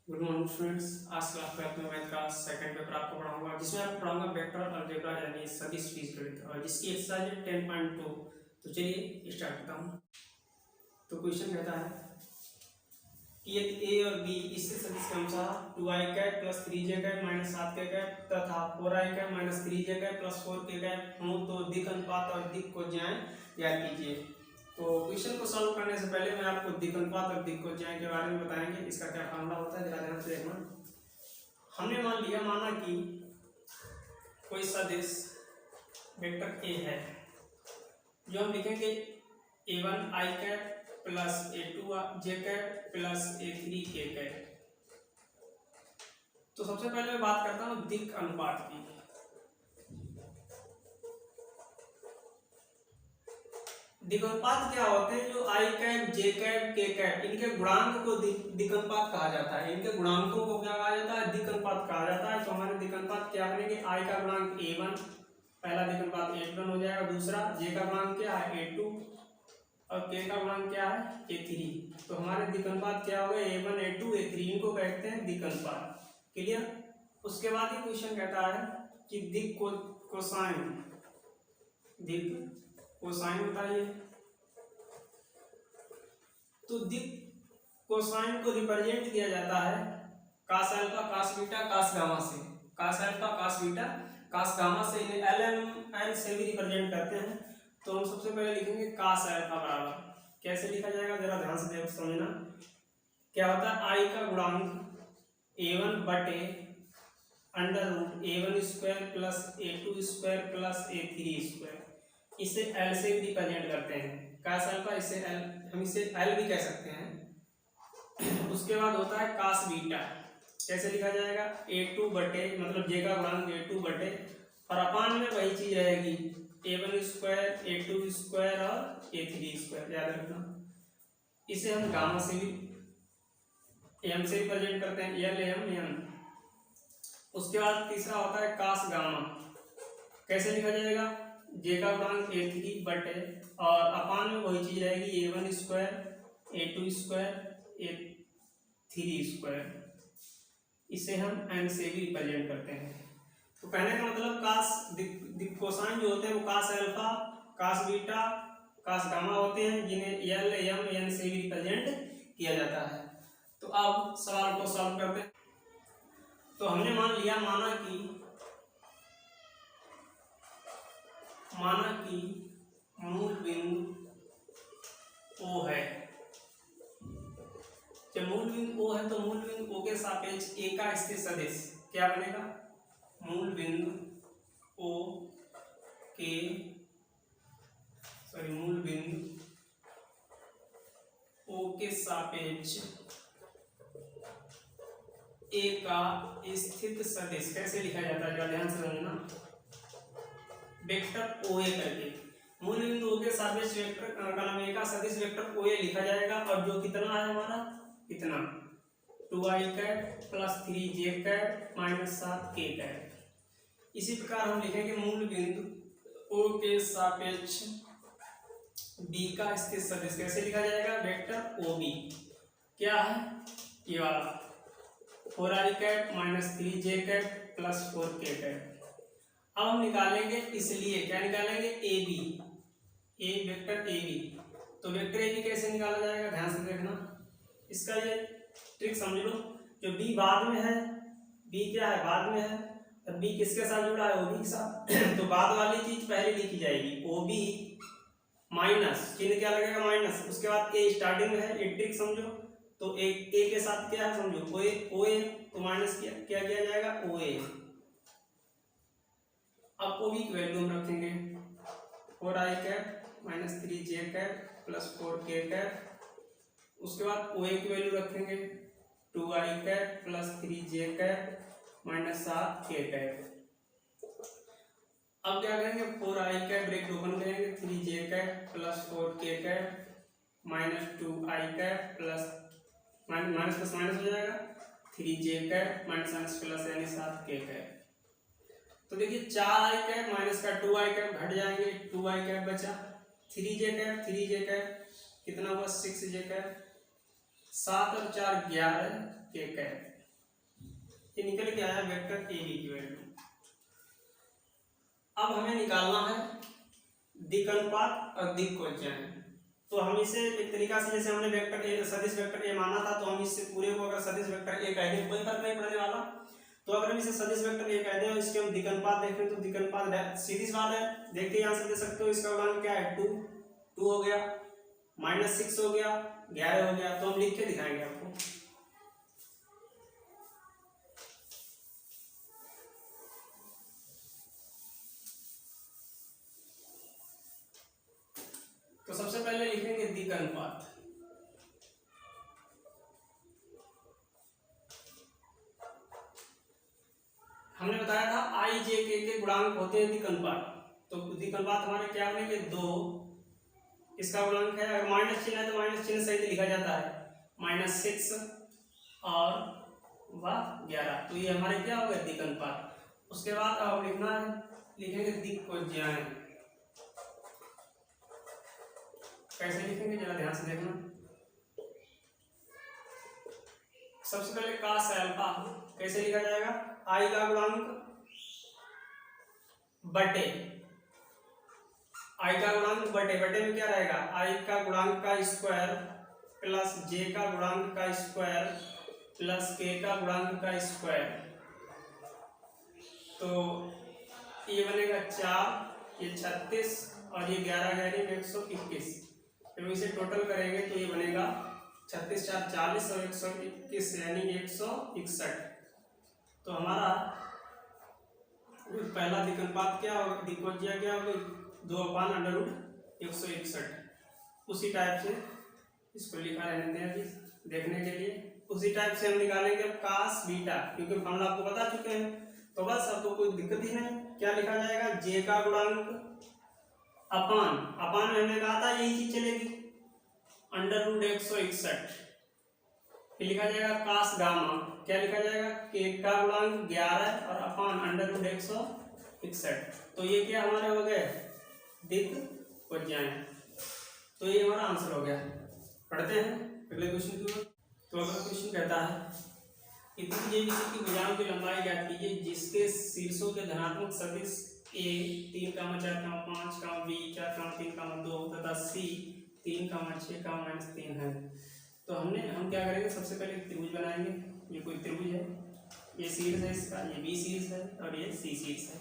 Good morning students. आज class में math का सेकंड पेपर आपको पढ़ाऊंगा, जिसमें आपको पढ़ाऊंगा वेक्टर अलजेब्रा यानी सदिश बीजगणित, और जिसकी एक्सरसाइज है 10.2। तो चलिए स्टार्ट करता हूँ। तो क्वेश्चन कहता है कि यदि ए और बी इससे सदिश के अनुसार 2i cap plus 3j cap minus 7k cap तथा 4i cap minus 3j cap plus 4k cap हो तो दिक् अनुपात और दिक् को ज्याय ज्ञात कीजिए। तो क्वेश्चन को सॉल्व करने से पहले मैं आपको दिक् अनुपात और दिक् को ज्याय के बारे में बताएंगे, इसका क्या फार्मूला होता है, जरा ध्यान से देखना। हमने माना कि कोई सदिश वेक्टर ए है, जो हम लिखेंगे a1 i cap plus a2 j cap plus a3 k cap. तो सबसे पहले मैं बात करता हूँ दिक् अनुपात की। दिक् अनुपात क्या होते हैं? जो i cap j cap k cap इनके गुणांक को दिक् अनुपात कहा जाता है। इनके गुणांकों को क्या कहा जाता है? दिक् अनुपात कहा जाता है। तो हमारे दिक् अनुपात क्या बनेंगे? i का गुणांक a1, पहला दिक् अनुपात a1 हो जाएगा। दूसरा j का गुणांक क्या है? a2 और k का गुणांक क्या है? a3। तो हमारे दिक् अनुपात क्या हो गए? a1 a2 a3, इनको कहते हैं दिक् अनुपात। क्लियर? उसके बाद ये क्वेश्चन कहता है कि दिक् कोसाइन, दिक् कोसाइन बताइए। तो दिक् कोसाइन को रिप्रेजेंट किया जाता है cos alpha cos beta cos gamma से। cos alpha cos beta cos gamma से, इन्हें ln से भी रिप्रेजेंट करते हैं। तो हम सबसे पहले लिखेंगे cos अल्फा बराबर, कैसे लिखा जाएगा जरा ध्यान से देखो समझना। क्या होता है? i का गुणांक a1 बटे under root a1 square plus a2 square plus a3 square, इसे l से भी रिप्रेजेंट करते हैं cos अल्फा, इसे l, हम इसे l भी कह सकते हैं। उसके बाद होता है cos बीटा, कैसे लिखा जाएगा? a2 बटे मतलब j का गुणांक a2 बटे, और अपान में वही चीज रहेगी a1 स्क्वायर a2 स्क्वायर और a3 स्क्वायर, याद रखना। इसे हम गामा से भी m से रिप्रेजेंट करते हैं, l m m। उसके बाद तीसरा होता है cos गामा, कैसे लिखा जाएगा? j का गुणांक a3 बटे, और अपान में वही चीज रहेगी a1 square a2 square a3 square, इसे हम n से भी रिप्रेजेंट करते हैं। तो कहने का मतलब cos दिक् कोसाइन जो होते हैं वो cos alpha cos beta cos gamma होते हैं, जिन्हें l m n से भी रिप्रेजेंट किया जाता है। तो अब सवाल को सॉल्व करते हैं। तो हमने माना कि मूल बिंदु O है। जब मूल बिंदु O है तो मूल बिंदु O के सापेक्ष A का स्थित सदिश क्या बनेगा? मूल बिंदु O के सापेक्ष A का स्थित सदिश कैसे लिखा जाता है? ध्यान से समझना। वेक्टर OA करके मूल बिंदु O के सापेक्ष वेक्टर कॉलम A का सदिश वेक्टर OA लिखा जाएगा, और जो कितना है हमारा? इतना 2i cap plus 3j cap minus 7k cap. इसी प्रकार हम लिखेंगे मूल बिंदु O के सापेक्ष B का स्थित सदिश कैसे लिखा जाएगा? वेक्टर OB क्या है? ये वाला 4i cap minus 3j cap plus 4k cap. अब हम निकालेंगे, इसलिए क्या निकालेंगे? ए वेक्टर AB। तो वेक्टर AB कैसे निकाला जाएगा? ध्यान से देखना, इसका ये ट्रिक समझ लो। जो B बाद में है, B क्या है? बाद में है, और B किसके साथ जुड़ा है? OB के साथ। तो बाद वाली चीज पहले लिखी जाएगी, OB माइनस, चिन्ह क्या लगेगा? माइनस। उसके बाद A स्टार्टिंग में है, ये ट्रिक समझो। तो A के साथ क्या है समझो? OA, तो माइनस क्या किया जाएगा? OA। अब OB की वैल्यू हम रखेंगे 4i cap minus 3j cap plus 4k cap. उसके बाद OA की वैल्यू रखेंगे 2i cap plus 3j cap minus 7k cap. अब क्या करेंगे? 4i कैप ब्रेक ओपन करेंगे, 3j cap plus 4k cap minus 2i cap plus minus plus minus हो जाएगा 3j कैप माइनस प्लस यानी 7k कैप। तो देखिए 4i कैप माइनस का 2i कैप घट जाएंगे, 2i कैप बचा, 3j कैप कितना हुआ? 6j कैप, 7 और 4 11 k कैप। ये निकल के आया वेक्टर ए बी की वैल्यू। अब हमें निकालना है दिक् अनुपात और दिक् कोज्यान। तो हम इसे एक तरीका से, जैसे हमने वेक्टर ए सदिश वेक्टर ए माना था, तो हम इससे पूरे को अगर सदिश वेक्टर ए कह दें कोई फर्क नहीं पड़ने वाला। तो अगर हम इसे सदिश वेक्टर ए कह दें और इसके हम दिक् अनुपात देखें तो दिक् अनुपात सीधी सी बात है, देखते यहाँ से दे सकते हो। इसका गुणांक क्या है 2 हो गया, -6 हो गया, 11 हो गया। तो हम लिख के दिखाएंगे आपको। तो सबसे पहले लिखेंगे दिक् अनुपात। हमने बताया था आई जे के गुणांक होते हैं दिक् अनुपात। तो दिक् अनुपात हमारे क्या बनेंगे 2, इसका गुणांक है, अगर माइनस चिन्ह है तो माइनस चिन्ह सहित लिखा जाता है, -6 और वह 11। तो ये हमारे क्या हो गए दिक् अनुपात। उसके बाद अब लिखना है, लिखेंगे दिक् कोज्यान। कैसे लिखेंगे जरा ध्यान से देखना। सबसे पहले cos अल्फा कैसे लिखा जाएगा, आई का गुणांक बटे, आई का गुणांक बटे, बटे में क्या रहेगा, आई का गुणांक का स्क्वायर प्लस जे का गुणांक का स्क्वायर प्लस के का गुणांक का स्क्वायर। तो ये बनेगा 4, ये 36 और ये 11 यानी 121। जब इसे टोटल करेंगे तो ये बनेगा 36 4 40 और 121 यानी 161। तो हमारा पहला दिक् अनुपात क्या होगा, दिक् कोज्या क्या होगा 2/√161। उसी टाइप से इसको लिखा रहने दें अभी देखने के लिए। उसी टाइप से हम निकालेंगे cos बीटा, क्योंकि फॉर्मूला आपको बता चुके हैं। तो बस आपको कोई दिक्कत ही नहीं। क्या लिखा जाएगा, जे का गुणांक अपान, अपान में हमने कहा था यही चीज चलेगी, √161। फिर लिखा जाएगा cos गामा, क्या लिखा जाएगा, के का गुणांक 11 और अपान √161। तो ये क्या हमारे हो गए दिक् कोज्यान। तो ये हमारा आंसर हो गया। पढ़ते हैं अगले क्वेश्चन की ओर। तो अगला क्वेश्चन कहता है कि त्रिभुज की भुजाओं की लंबाई ज्ञात कीजिए जिसके शीर्षों के धनात्मक सदिश a 3, 4, 5, b 4, 3, 2 तथा c 3, 6, -3 है। तो हम क्या करेंगे, सबसे पहले एक त्रिभुज बनाएंगे। ये कोई त्रिभुज है, ये शीर्ष है इसका, ये बी शीर्ष है और ये सी शीर्ष है।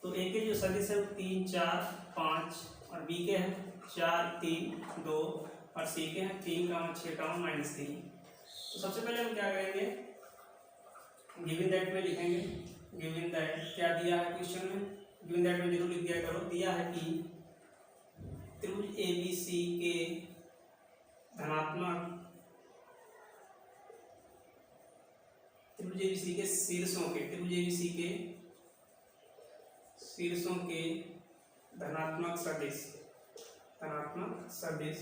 तो ए के जो सदिश है वो 3, 4, 5 और बी के हैं 4, 3, 2 और सी के हैं 3, 6, -3। तो सबसे पहले हम क्या करेंगे, गिवन दैट में लिखेंगे। गिवन दैट क्या दिया है क्वेश्चन में, गिवन दैट में जरूर लिख दिया करो। दिया है कि त्रिभुज ए बी सी के धनात्मक, त्रिभुज एबीसी के शीर्षों के, त्रिभुज एबीसी के शीर्षों के धनात्मक सदिश, धनात्मक सदिश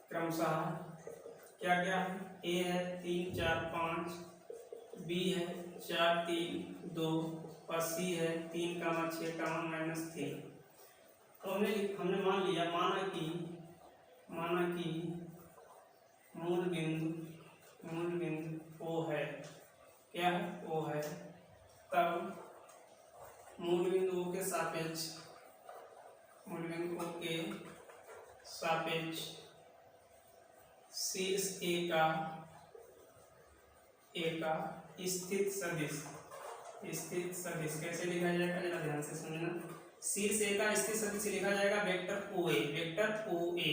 क्रमशः क्या क्या है, ए है 3, 4, 5, बी है 4, 3, 2 और सी है 3, 6, -3। तो हमने माना कि मूल बिंदु ओ है, क्या है, ओ है। तब मूल बिंदु ओ के सापेक्ष, मूल बिंदु ओ के सापेक्ष शीर्ष ए का स्थित सदिश, स्थित सदिश कैसे लिखा जाएगा जरा ध्यान से समझना। शीर्ष ए का स्थित सदिश लिखा जाएगा वेक्टर ओ ए, वेक्टर ओ ए।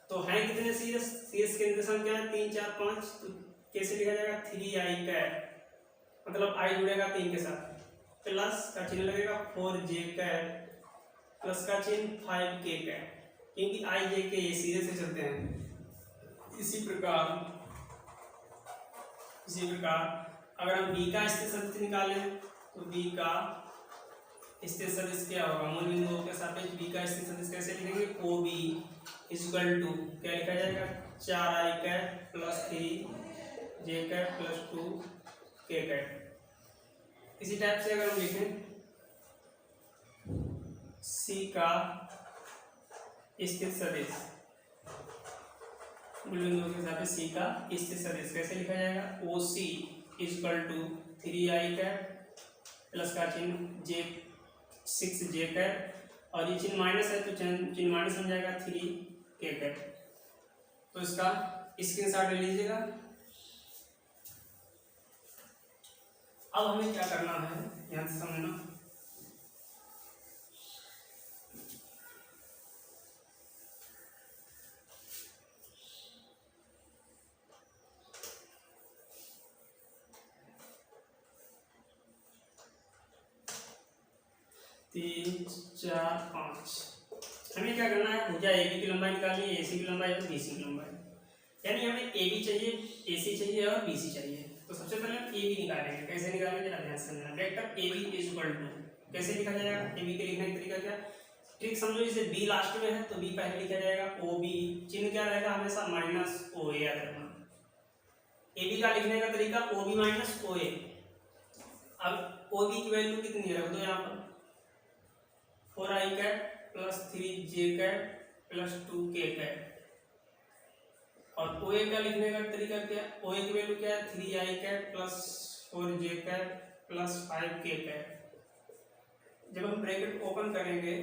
तो है कितने शीर्ष, शीर्ष के निर्देशांक क्या है 3, 4, 5। तो कैसे लिखा जाएगा 3i कैप, मतलब i जुड़ेगा 3 के साथ, प्लस का चिन्ह लगेगा 4j कैप, प्लस का चिन्ह 5k कैप, क्योंकि i j k ये सीधे से चलते हैं। इसी प्रकार अगर हम b का स्थित सदिश निकालें तो b का स्थित सदिश क्या होगा, मूल बिंदु के सापेक्ष b का स्थित सदिश कैसे लिखेंगे, OB इक्वल टू क्या लिखा जाएगा 4i cap plus 3j cap plus 2k cap. इसी टाइप से अगर हम लिखें c का स्थित सदिश, मूल बिंदु के सापेक्ष c का स्थित सदिश कैसे लिखा जाएगा, OC is equal to 3i cap plus का चिन्ह जे 6j कैप और ये चिन्ह माइनस है तो चिन्ह माइनस बन जाएगा 3k कैप। तो इसका स्क्रीनशॉट ले लीजिएगा। अब हमें क्या करना है यहाँ से समझना। तीन चार पाँच, हमें क्या करना है, भुजा ए बी की लंबाई निकालनी है, AC की लंबाई तो BC की लंबाई, यानी हमें AB चाहिए, AC चाहिए और BC चाहिए। तो सबसे पहले हम AB निकालेंगे। कैसे निकालेंगे जरा ध्यान से समझना। Vector AB is equal to कैसे लिखा जाएगा, AB के लिखने का तरीका क्या, ठीक समझो, इसे B लास्ट में है तो B पहले लिखा जाएगा, OB चिन्ह क्या रहेगा हमेशा माइनस OA याद रखना। AB का लिखने का तरीका OB माइनस OA। अब OB की वैल्यू कितनी है रख दो यहाँ पर 4i cap plus 3j cap plus 2k cap. और OA का लिखने का तरीका क्या, OA की वैल्यू क्या है 3i cap plus 4j cap plus 5k cap. जब हम ब्रैकेट ओपन करेंगे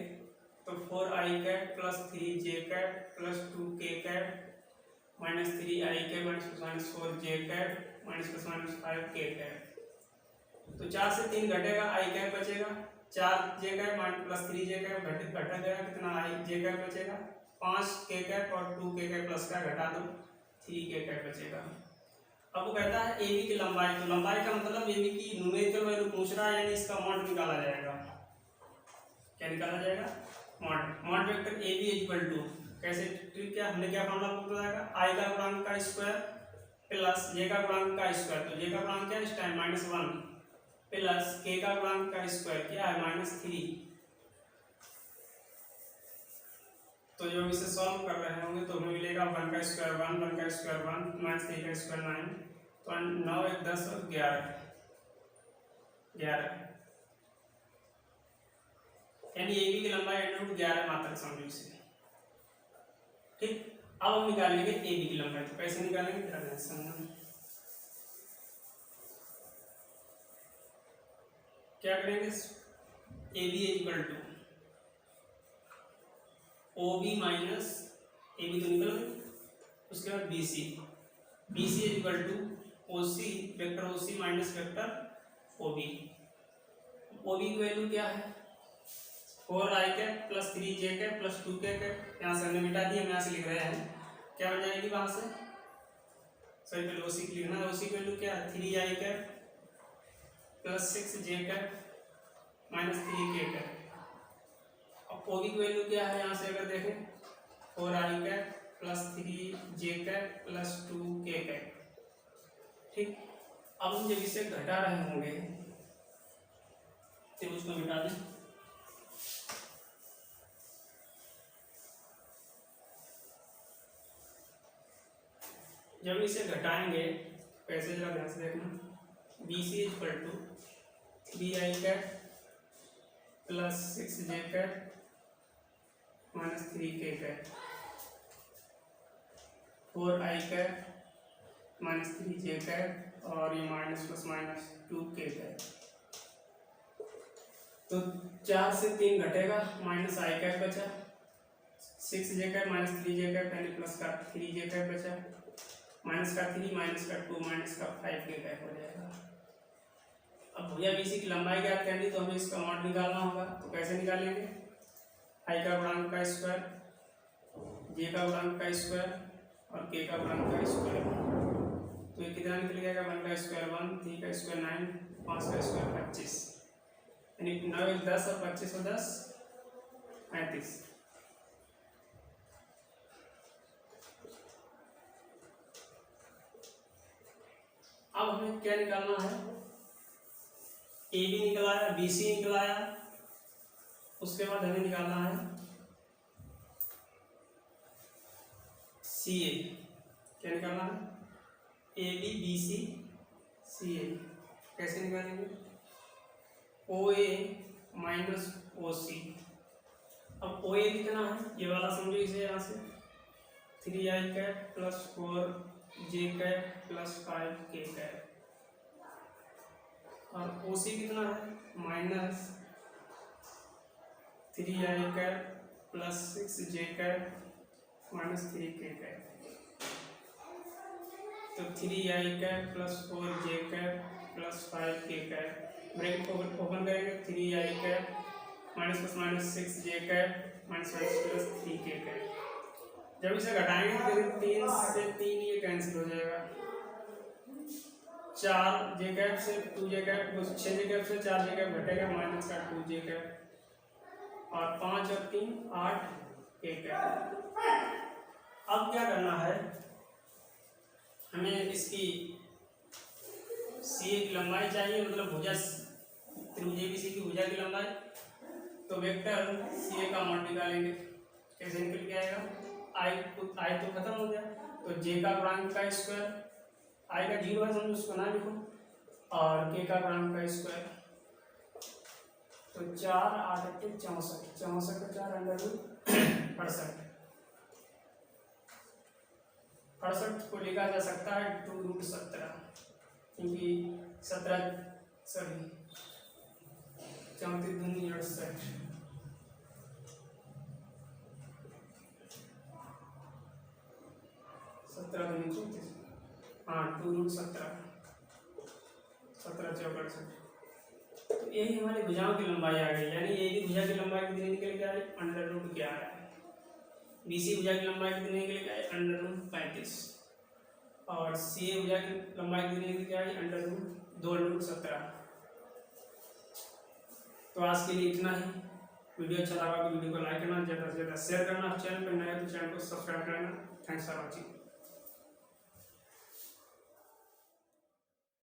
तो 4i cap plus 3j cap plus 2k cap minus 3i cap minus 4j cap minus 5k cap. तो 4 से 3 घटेगा, i कैप बचेगा, 4j cap plus 3j cap घटा गया, कितना j कैप बचेगा 5k कैप और 2k कैप प्लस का घटा दो 3k कैप बचेगा। अब वो कहता है AB की लंबाई, तो लंबाई का मतलब AB की न्यूमेरिकल वैल्यू पूछ रहा है, यानी इसका मॉड निकाला जाएगा। क्या निकाला जाएगा, mod vector AB equal to कैसे, ट्रिक क्या, हमने क्या फॉर्मूला बताया, i का गुणांक का स्क्वायर प्लस j का गुणांक का स्क्वायर। तो j का गुणांक क्या है इस टाइम -1 प्लस k का गुणांक का स्क्वायर क्या है -3। तो जब इसे सॉल्व कर रहे होंगे तो हमें मिलेगा 1 का स्क्वायर 1, 1 का स्क्वायर 1 माइनस 3 का स्क्वायर 9, तो 9 1 10 और 11 यानी AB की लंबाई √11 मात्रक समझो इसे। ठीक, अब हम निकालेंगे AB की लंबाई। तो कैसे निकालेंगे जरा ध्यान से समझना। क्या करेंगे, AB equal to OB minus AB तो निकल गई, उसके बाद BC equal to OC vector OC minus vector OB। OB की वैल्यू क्या है 4i cap plus 3j cap plus 2k cap, यहाँ से हमने मिटा दिया, हम यहाँ से लिख रहे हैं, क्या बन जाएगी वहाँ से, सॉरी पहले OC की लिखना है। OC की वैल्यू क्या है 3i cap plus 6j cap minus 3k cap. अब OB की वैल्यू क्या है, यहाँ से अगर देखें 4i cap plus 3j cap plus 2k cap. ठीक, अब हम जब इसे घटा रहे होंगे तो उसको मिटा दें। जब इसे घटाएंगे कैसे जरा ध्यान से देखना। BC equal to 3i cap plus 6j cap minus 3k cap, 4i cap minus 3j cap और ये minus plus minus 2k cap. तो 4 से 3 घटेगा, माइनस i कैप बचा, 6j cap minus 3j cap यानी प्लस का 3j कैप बचा, minus का 3 माइनस का 2 माइनस का 5k कैप हो जाएगा। अब भुजा BC की लंबाई ज्ञात करनी तो हमें इसका मॉड निकालना होगा। तो कैसे निकालेंगे, i का गुणांक का स्क्वायर, j का गुणांक का स्क्वायर और k का गुणांक का स्क्वायर। तो ये कितना निकल जाएगा 1 का स्क्वायर 1, 3 का स्क्वायर 9, 5 का स्क्वायर 25, यानी 9 1 10 और 25 और 10 35। अब हमें क्या निकालना है, AB निकल आया, BC निकल आया, उसके बाद हमें निकालना है CA। क्या निकालना है, AB BC CA। कैसे निकालेंगे, OA माइनस OC। अब OA कितना है ये वाला समझो, इसे यहाँ से 3i cap plus 4j cap plus 5k cap. और OC कितना है -3i plus 6j minus 3k तो 3i plus 4j plus 5k bracket open करेंगे 3i minus plus minus 6j minus plus 3k जब इसे घटाएंगे तो 3 से 3 ये कैंसिल हो जाएगा 4j से 2j 6j से 4j घटेगा माइनस का 2j और 5 और 3 8k अब क्या करना है हमें इसकी CA की लंबाई चाहिए मतलब भुजा त्रिभुज ABC की भुजा की लंबाई तो वेक्टर CA का मॉड निकालेंगे कैसे निकल के आएगा I तो खत्म हो गया तो j का गुणांक का स्क्वायर I का 0 है समझो उसको ना लिखो और k का गुणांक का स्क्वायर तो 4 8 64 का 4 अंडर रूट 68 को लिखा जा सकता है 2√17 क्योंकि 34 दूनी 68 17 दूनी 34 हाँ 2√17 17 चौक 68 तो यही हमारी भुजाओं की लंबाई आ गई यानी ये भी भुजा की लंबाई कितनी निकल के आई अंडर रूट क्या है BC भुजा की लंबाई कितनी निकल के आई अंडर रूट 35 और CA भुजा की लंबाई कितनी निकल के आई अंडर रूट 2√17 तो आज के लिए इतना ही वीडियो अच्छा लगा तो वीडियो को लाइक करना ज़्यादा से ज़्यादा शेयर करना चैनल पर नया तो चैनल को सब्सक्राइब करना थैंक्स फॉर वॉचिंग।